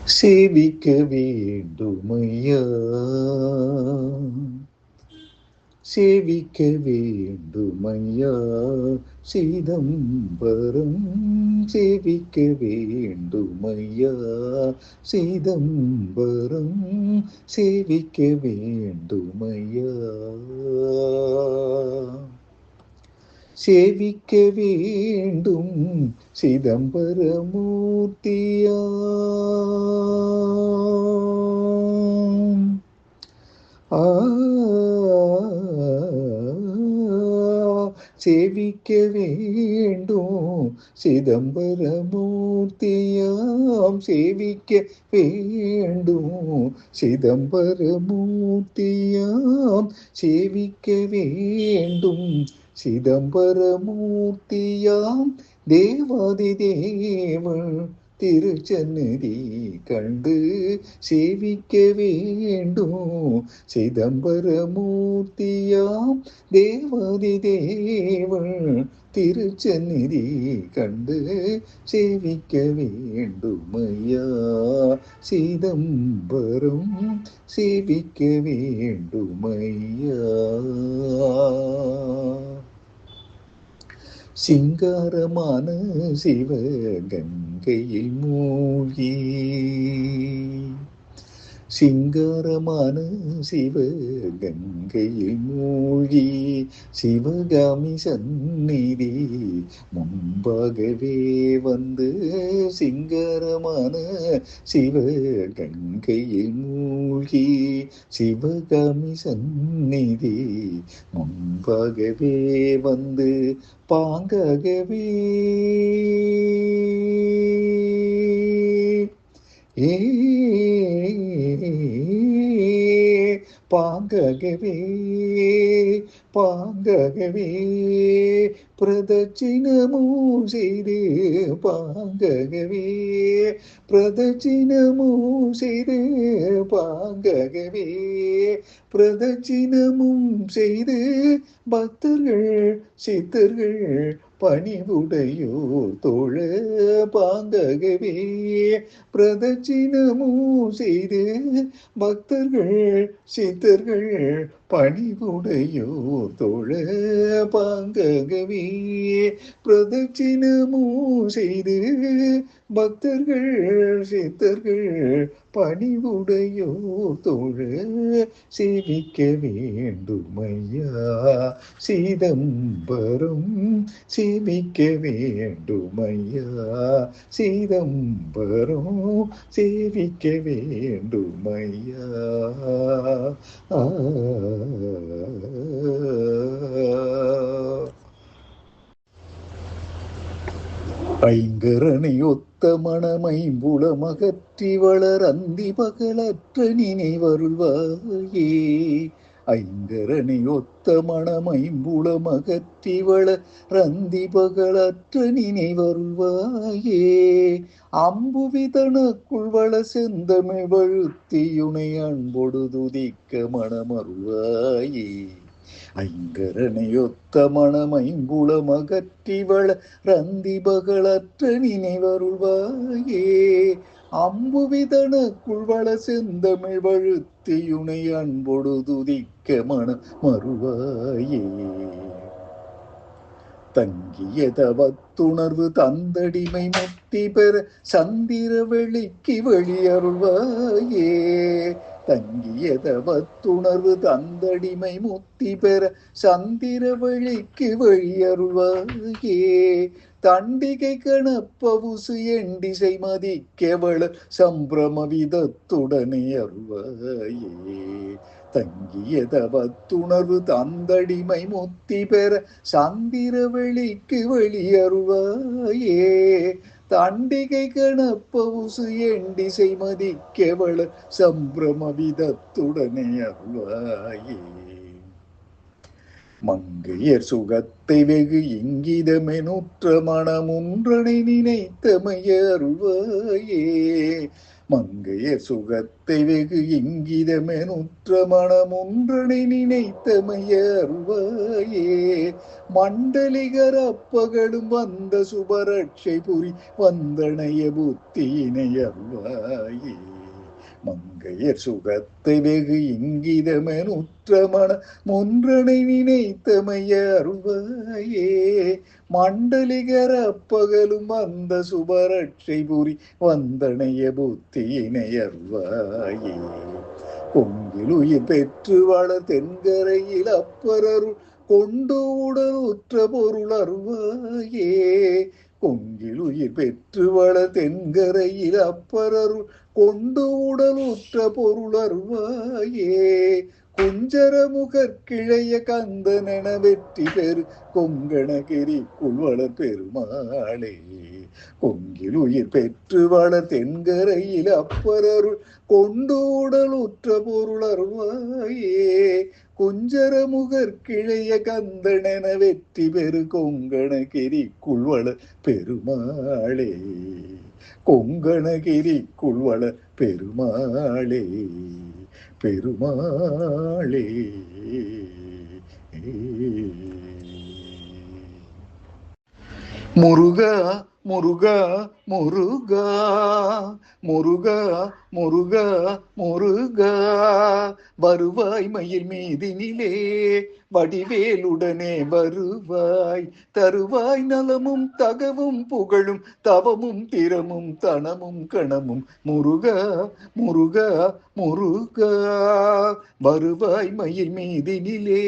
சேவிக்க வேண்டுமையா, சேவிக்க வேண்டுமையா, சிதம்பரம் சேவிக்க வேண்டுமையா, சிதம்பரம் சேவிக்க வேண்டுமையா, சேவிக்க வேண்டும் சிதம்பரமூர்த்தியா. சேவிக்க வேண்டும் சிதம்பரமூர்த்தியாம், சேவிக்க வேண்டும் சிதம்பரமூர்த்தியாம், சேவிக்க வேண்டும் சிதம்பரமூர்த்தியாம், தேவாதி தேவன் திருச்சந்நிதி கண்டு சேவிக்க வேண்டும் சிதம்பரமூர்த்தியாம், தேவாதி தேவன் திருச்சந்நிதி கண்டு சேவிக்க வேண்டுமையா, சிதம்பரம் சேவிக்க வேண்டுமையா. சிங்காரமான சிவகங்கையில் மூழ்கி, சிங்காரமான சிவகங்கையில் மூழ்கி, சிவகாமி சந்நிதி முன்பாகவே வந்து, சிங்காரமான சிவகங்கையில் மூழ்கி, சிவகாமி சந்நிதி முன்பாகவே வந்து, பாங்ககவே பாங்ககவே பாங்ககவே பிரதட்சிணமும் செய்து, பாங்ககவே பிரதட்சிணமும் செய்து, பாங்ககவே பிரதட்சிணமும் செய்து, பக்தர்கள் சித்தர்கள் பணிவுடையோர் தோழ, பாங்ககவே பிரதட்சிணமும் செய்து, பக்தர்கள் சித்தர்கள் பணிவுடையோர் தோழ, பாங்ககவே பிரதட்சிணமும் செய்து, பக்தர்கள் சித்தர்கள் பணிவுடையோர் தோழ, சேவிக்க வேண்டுமையா, சிதம்பரம் சேவிக்க வேண்டுமையா, சிதம்பரம் சேவிக்க வேண்டுமையா. ஐங்கரனை ஒத்த மணமைம்புலமகற்றி வளர் அந்தி பகலற்ற நினைவருள்வாயே, ஐங்கரனை ஒத்த மணமைம்புலமகற்றி வளர் அந்தி பகலற்ற நினைவருள்வாயே, அம்புவிதனக்குள் வள செந்தமிழ் வழுத்தியுனை அன்பொடு துதிக்க மணமருள்வாயே, ஐங்கரனையொத்த மணமைம்புலமகற்றி வள ரந்தி பகலற்ற நினைவருள்வாயே, அம்புவிதனக்குள் வள செந்தமிழ் வழுத்தியுனை அன்பொடு துதிக்க மணமருள்வாயே, தங்கிய தவத்துணர்வு தந்தடிமை முத்தி பெற சந்திர வெளிக்கு வெளியருள்வாயே, தங்கிய தவத்துணர்வு தந்தடிமை முத்தி பெற சந்திர வெளிக்கு வெளியருள்வாயே, தண்டிகை கணப்பவுசு எண்டிசை மதிக்கவள சம்பிரம விதத்துடனே அருள்வாயே, தங்கிய தவத்துணர்வு தந்தடிமை முத்தி பெற சந்திர வெளிக்கு வெளியருள்வாயே, தண்டிகை கணப்பவுசு எண்டிசை மதிக்கவள சம்பிரம விதத்துடனே அருள்வாயே, மங்கையர் சுகத்தை வெகு இங்கிதமெனுற்ற மனமுன்றனை நினைத்தமைய அருள்வாயே, மங்கையர் சுகத்தை வெகு இங்கிதமெனுற்ற மனமுன்றனை நினைத்தமைய அருள்வாயே, மண்டலிகர அப்பகலும் வந்த சுபரட்சை புரி வந்தனைய புத்தியினை அருள்வாயே, மங்கையர் சுகத்தை வெகு இங்கிதமெனுற்ற மனமொன்றனை நினைத்தமைய அருள்வாயே. மண்டலிகர பகலும் அந்த சுபரட்சை புரி வந்தனைய புத்தியினை அருள்வாயே. கொங்கில் உயிர் பெற்று வளர் தென்கரையில் அப்பரருள் கொண்டு உடல் உற்ற பொருள் அருள்வாயே. கொங்கில் உயிர் பெற்று வளர் தென்கரையில் அப்பரருள் கொண்டு உடல் உற்ற பொருள் அருள்வாயே. குஞ்சர முகற்கிழைய கந்தனென வெற்றி பெரு கொங்கணகிரிக்குள் வளர் பெருமாளே. கொங்கில் உயிர் பெற்று வளர் தென்கரையில் அப்பரருள் கொண்டு உடல் உற்ற பொருள் அருள்வாயே. குஞ்சர முகற்கிழைய கந்தனென வெற்றி பெரு கொங்கணகிரிக்குள் வளர் பெருமாளே. கொங்கணகிரிக்குள் வளர் பெருமாளே. பெருமாளே. முருகா முருகா முருகா முருகா முருகா முருகா வருவாய் மயில் மீதினிலே வடிவேலுடனே வருவாய். தருவாய் நலமும் தகவும் புகழும் தவமும் திறமும் தனமும் கணமும் முருகா முருகா முருகா வருவாய் மயில் மீதினிலே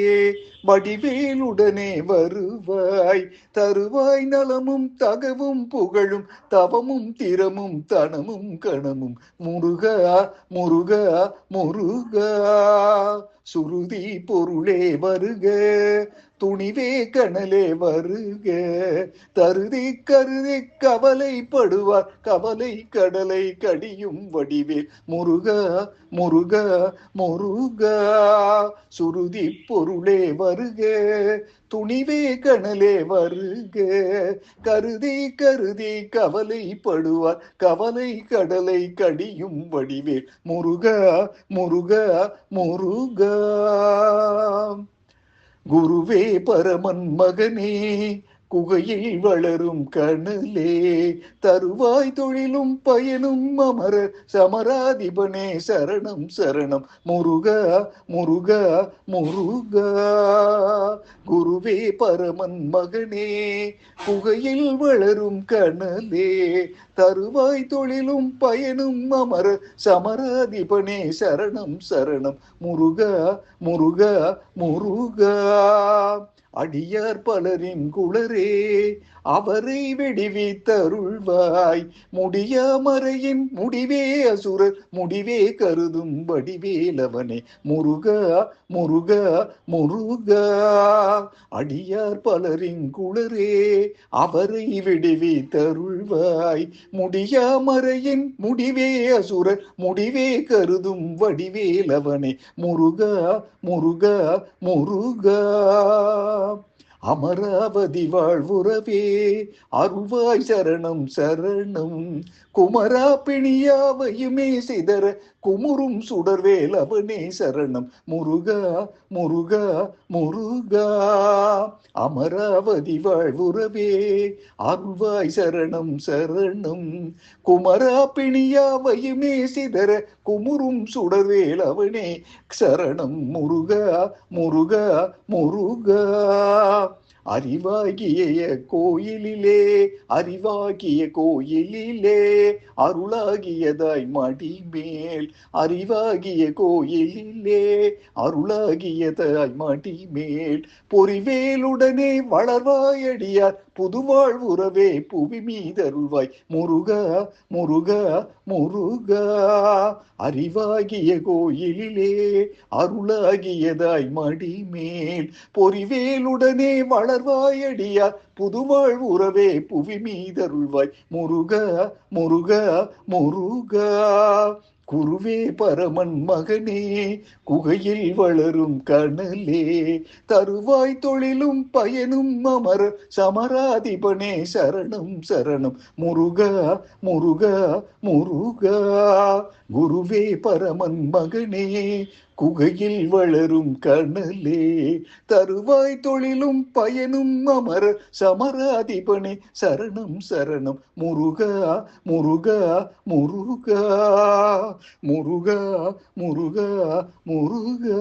வடிவேலுடனே வருவாய். தருவாய் நலமும் தகவும் புகழும் தவமும் திறமும் தனமும் கணமும் முருகா முருகா முருகா. சுருதி பொருளே வருக துணிவே கனலே வருக. தருதி கருதி கவலைப்படுவார் கவலை கடலை கடியும் வடிவேல் முருகா முருகா முருகா. சுருதி பொருளே வருக துணிவே கனலே வருக. கருதி கருதி கவலைப்படுவார் கவலை கடலை கடியும் வடிவேல் முருகா முருகா முருகா. குருவே பரமன் மகனே குகையில் வளரும் கனலே தருவாய் தொழிலும் பயனும் அமர சமராதிபனே சரணம் சரணம் முருகா முருகா முருகா. குருவே பரமன் மகனே குகையில் வளரும் கனலே தருவாய் தொழிலும் பயனும் அமர சமராதிபனே சரணம் சரணம் முருகா முருகா முருகா. அடியார் பலரின் குளரே அவரை வெடிவித்தருள்வாய். முடியாமறையின் முடிவே அசுரர் முடிவே கருதும் வடிவேலவனே முருகா முருகா முருகா. அடியார் பலரின் குளரே அவரை வெடிவித்தருள்வாய். முடியாமறையின் முடிவே அசுரர் முடிவே கருதும் வடிவேலவனே முருகா முருகா முருகா. அமராவதி வாழ்வுறவே அருள்வாய் சரணம் சரணம். குமரா பிணியாவையுமே சிதற குமுறும் சுடர்வேல் அவனே சரணம் முருகா முருகா முருகா. அமராவதி வாழ்வுறவே அருள்வாய் சரணம் சரணம். குமரா பிணியாவையுமே சிதற குமுறும் சுடர்வேல் அவனே சரணம் முருகா முருகா முருகா. அறிவாகிய கோயிலிலே அறிவாகிய கோயிலிலே அருளாகியதாய் மடிமேல். அறிவாகிய கோயிலிலே அருளாகியதாய் மடிமேல். பொறிவேலுடனே வளர்வாயடியார் புதுவாழ்வுறவே புவி மீதருள்வாய் முருகா முருகா முருகா. அறிவாகிய கோயிலிலே அருளாகியதாய் மடிமேல். பொறிவேலுடனே வளர்வாயடியார் புதுவாழ்வுறவே புவி மீதருள்வாய் முருகா முருகா முருகா. குருவே பரமன் மகனே குகையில் வளரும் கனலே தருவாய் தொழிலும் பயனும் அமர சமராதிபனே சரணம் சரணம் முருகா முருகா முருகா. குருவே பரமன் மகனே குகையில் வளரும் கனலே, தருவாய் தொழிலும் பயனும் அமர சமராதிபனே சரணம் சரணம் முருகா முருகா முருகா முருகா முருகா முருகா.